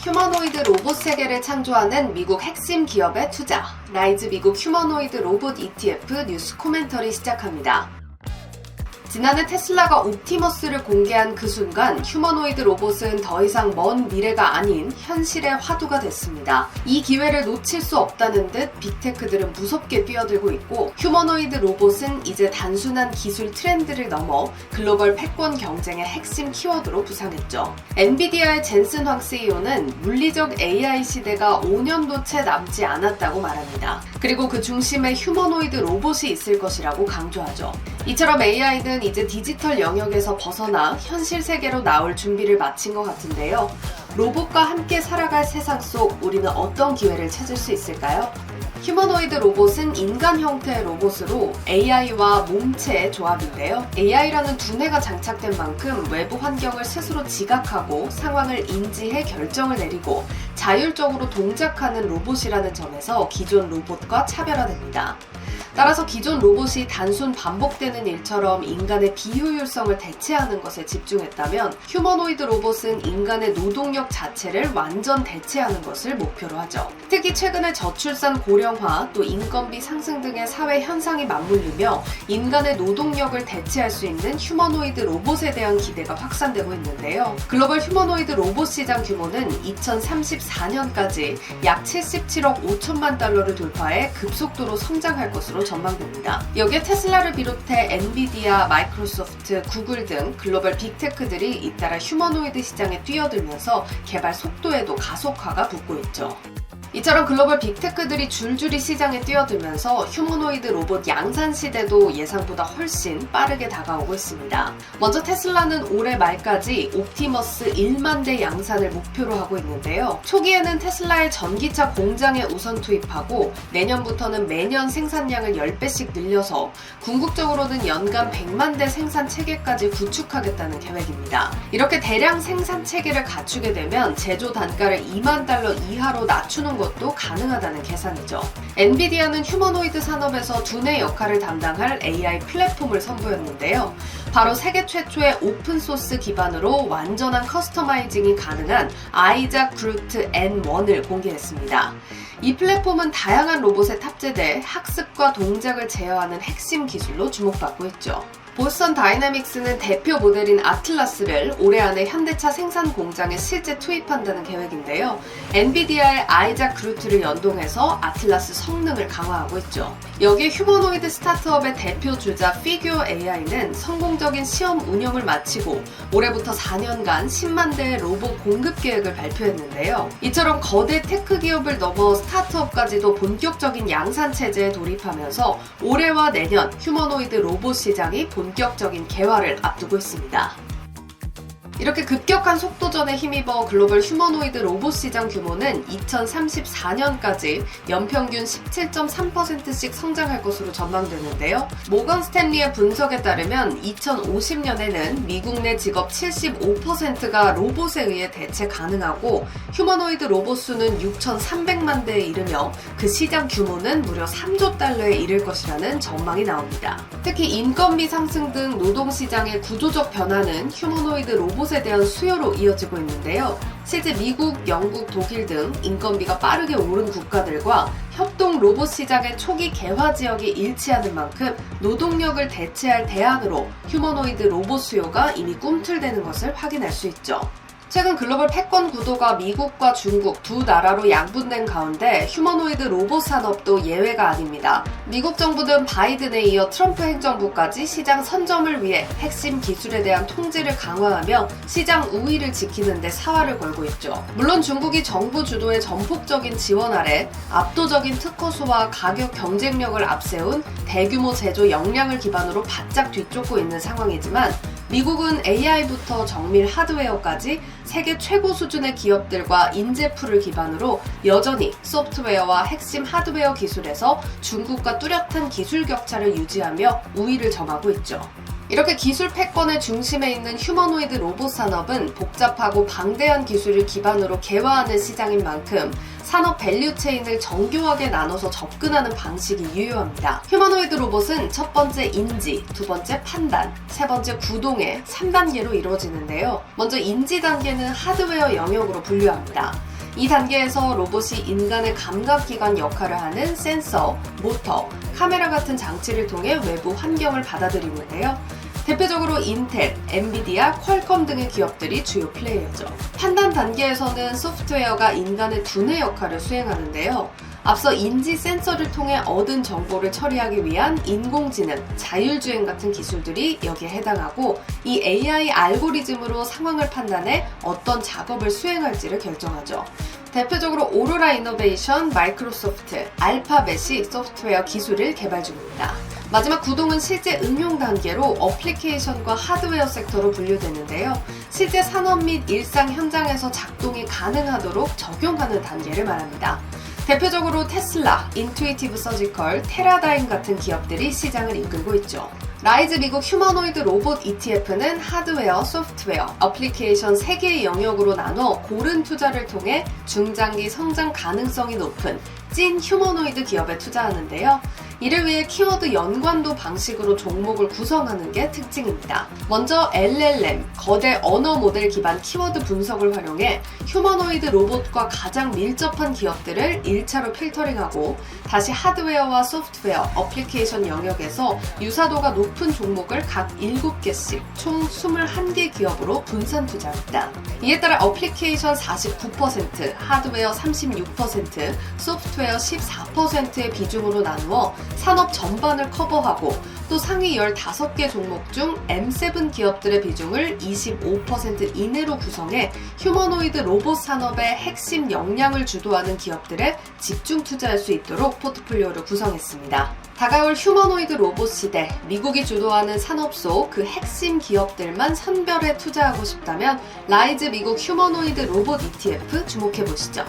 휴머노이드 로봇 세계를 창조하는 미국 핵심 기업의 투자, 라이즈 미국 휴머노이드 로봇 ETF 뉴스 코멘터리 시작합니다. 지난해 테슬라가 옵티머스를 공개한 그 순간 휴머노이드 로봇은 더 이상 먼 미래가 아닌 현실의 화두가 됐습니다. 이 기회를 놓칠 수 없다는 듯 빅테크들은 무섭게 뛰어들고 있고 휴머노이드 로봇은 이제 단순한 기술 트렌드를 넘어 글로벌 패권 경쟁의 핵심 키워드로 부상했죠. 엔비디아의 젠슨 황 CEO는 물리적 AI 시대가 5년도 채 남지 않았다고 말합니다. 그리고 그 중심에 휴머노이드 로봇이 있을 것이라고 강조하죠. 이처럼 AI는 이제 디지털 영역에서 벗어나 현실 세계로 나올 준비를 마친 것 같은데요. 로봇과 함께 살아갈 세상 속 우리는 어떤 기회를 찾을 수 있을까요? 휴머노이드 로봇은 인간 형태의 로봇으로 AI와 몸체의 조합인데요. AI라는 두뇌가 장착된 만큼 외부 환경을 스스로 지각하고 상황을 인지해 결정을 내리고 자율적으로 동작하는 로봇이라는 점에서 기존 로봇과 차별화됩니다. 따라서 기존 로봇이 단순 반복되는 일처럼 인간의 비효율성을 대체하는 것에 집중했다면 휴머노이드 로봇은 인간의 노동력 자체를 완전 대체하는 것을 목표로 하죠. 특히 최근에 저출산 고령화 또 인건비 상승 등의 사회 현상이 맞물리며 인간의 노동력을 대체할 수 있는 휴머노이드 로봇에 대한 기대가 확산되고 있는데요. 글로벌 휴머노이드 로봇 시장 규모는 2034년까지 약 77억 5천만 달러를 돌파해 급속도로 성장할 것으로 전망됩니다. 여기에 테슬라를 비롯해 엔비디아, 마이크로소프트, 구글 등 글로벌 빅테크들이 잇따라 휴머노이드 시장에 뛰어들면서 개발 속도에도 가속화가 붙고 있죠. 이처럼 글로벌 빅테크들이 줄줄이 시장에 뛰어들면서 휴머노이드 로봇 양산 시대도 예상보다 훨씬 빠르게 다가오고 있습니다. 먼저 테슬라는 올해 말까지 옵티머스 1만 대 양산을 목표로 하고 있는데요. 초기에는 테슬라의 전기차 공장에 우선 투입하고 내년부터는 매년 생산량을 10배씩 늘려서 궁극적으로는 연간 100만 대 생산 체계까지 구축하겠다는 계획입니다. 이렇게 대량 생산 체계를 갖추게 되면 제조 단가를 2만 달러 이하로 낮추는 것도 가능하다는 계산이죠. 엔비디아는 휴머노이드 산업에서 두뇌 역할을 담당할 AI 플랫폼을 선보였는데요. 바로 세계 최초의 오픈소스 기반으로 완전한 커스터마이징이 가능한 아이작 그루트 N1을 공개했습니다. 이 플랫폼은 다양한 로봇에 탑재돼 학습과 동작을 제어하는 핵심 기술로 주목받고 있죠. 보스턴 다이내믹스는 대표 모델인 아틀라스를 올해 안에 현대차 생산 공장에 실제 투입한다는 계획인데요. 엔비디아의 아이작 그루트를 연동해서 아틀라스 성능을 강화하고 있죠. 여기에 휴머노이드 스타트업의 대표 주자 피규어 AI는 성공적인 시험 운영을 마치고 올해부터 4년간 10만 대의 로봇 공급 계획을 발표했는데요. 이처럼 거대 테크 기업을 넘어 스타트업까지도 본격적인 양산 체제에 돌입하면서 올해와 내년 휴머노이드 로봇 시장이 본격적인 개화를 앞두고 있습니다. 이렇게 급격한 속도전에 힘입어 글로벌 휴머노이드 로봇 시장 규모는 2034년까지 연평균 17.3%씩 성장할 것으로 전망되는데요. 모건 스탠리의 분석에 따르면 2050년에는 미국 내 직업 75%가 로봇에 의해 대체 가능하고 휴머노이드 로봇 수는 6,300만 대에 이르며 그 시장 규모는 무려 3조 달러에 이를 것이라는 전망이 나옵니다. 특히 인건비 상승 등 노동시장의 구조적 변화는 휴머노이드 로봇에 대한 수요로 이어지고 있는데요. 실제 미국, 영국, 독일 등 인건비가 빠르게 오른 국가들과 협동 로봇 시장의 초기 개화 지역이 일치하는 만큼 노동력을 대체할 대안으로 휴머노이드 로봇 수요가 이미 꿈틀대는 것을 확인할 수 있죠. 최근 글로벌 패권 구도가 미국과 중국 두 나라로 양분된 가운데 휴머노이드 로봇 산업도 예외가 아닙니다. 미국 정부는 바이든에 이어 트럼프 행정부까지 시장 선점을 위해 핵심 기술에 대한 통제를 강화하며 시장 우위를 지키는 데 사활을 걸고 있죠. 물론 중국이 정부 주도의 전폭적인 지원 아래 압도적인 특허수와 가격 경쟁력을 앞세운 대규모 제조 역량을 기반으로 바짝 뒤쫓고 있는 상황이지만 미국은 AI부터 정밀 하드웨어까지 세계 최고 수준의 기업들과 인재풀을 기반으로 여전히 소프트웨어와 핵심 하드웨어 기술에서 중국과 뚜렷한 기술 격차를 유지하며 우위를 점하고 있죠. 이렇게 기술 패권의 중심에 있는 휴머노이드 로봇 산업은 복잡하고 방대한 기술을 기반으로 개화하는 시장인 만큼 산업 밸류체인을 정교하게 나눠서 접근하는 방식이 유효합니다. 휴머노이드 로봇은 첫 번째 인지, 두 번째 판단, 세 번째 구동의 3단계로 이루어지는데요. 먼저 인지 단계는 하드웨어 영역으로 분류합니다. 이 단계에서 로봇이 인간의 감각기관 역할을 하는 센서, 모터, 카메라 같은 장치를 통해 외부 환경을 받아들이는데요. 대표적으로 인텔, 엔비디아, 퀄컴 등의 기업들이 주요 플레이어죠. 판단 단계에서는 소프트웨어가 인간의 두뇌 역할을 수행하는데요. 앞서 인지 센서를 통해 얻은 정보를 처리하기 위한 인공지능, 자율주행 같은 기술들이 여기에 해당하고 이 AI 알고리즘으로 상황을 판단해 어떤 작업을 수행할지를 결정하죠. 대표적으로 오로라 이노베이션, 마이크로소프트, 알파벳이 소프트웨어 기술을 개발 중입니다. 마지막 구동은 실제 응용 단계로 어플리케이션과 하드웨어 섹터로 분류되는데요. 실제 산업 및 일상 현장에서 작동이 가능하도록 적용하는 단계를 말합니다. 대표적으로 테슬라, 인투이티브 서지컬, 테라다임 같은 기업들이 시장을 이끌고 있죠. 라이즈 미국 휴머노이드 로봇 ETF는 하드웨어, 소프트웨어, 어플리케이션 3개의 영역으로 나눠 고른 투자를 통해 중장기 성장 가능성이 높은 찐 휴머노이드 기업에 투자하는데요. 이를 위해 키워드 연관도 방식으로 종목을 구성하는 게 특징입니다. 먼저 LLM, 거대 언어 모델 기반 키워드 분석을 활용해 휴머노이드 로봇과 가장 밀접한 기업들을 1차로 필터링하고 다시 하드웨어와 소프트웨어, 어플리케이션 영역에서 유사도가 높은 종목을 각 7개씩 총 21개 기업으로 분산 투자합니다. 이에 따라 어플리케이션 49%, 하드웨어 36%, 소프트웨어 14%의 비중으로 나누어 산업 전반을 커버하고 또 상위 15개 종목 중 M7 기업들의 비중을 25% 이내로 구성해 휴머노이드 로봇 산업의 핵심 역량을 주도하는 기업들에 집중 투자할 수 있도록 포트폴리오를 구성했습니다. 다가올 휴머노이드 로봇 시대, 미국이 주도하는 산업 속 그 핵심 기업들만 선별해 투자하고 싶다면 라이즈 미국 휴머노이드 로봇 ETF 주목해보시죠.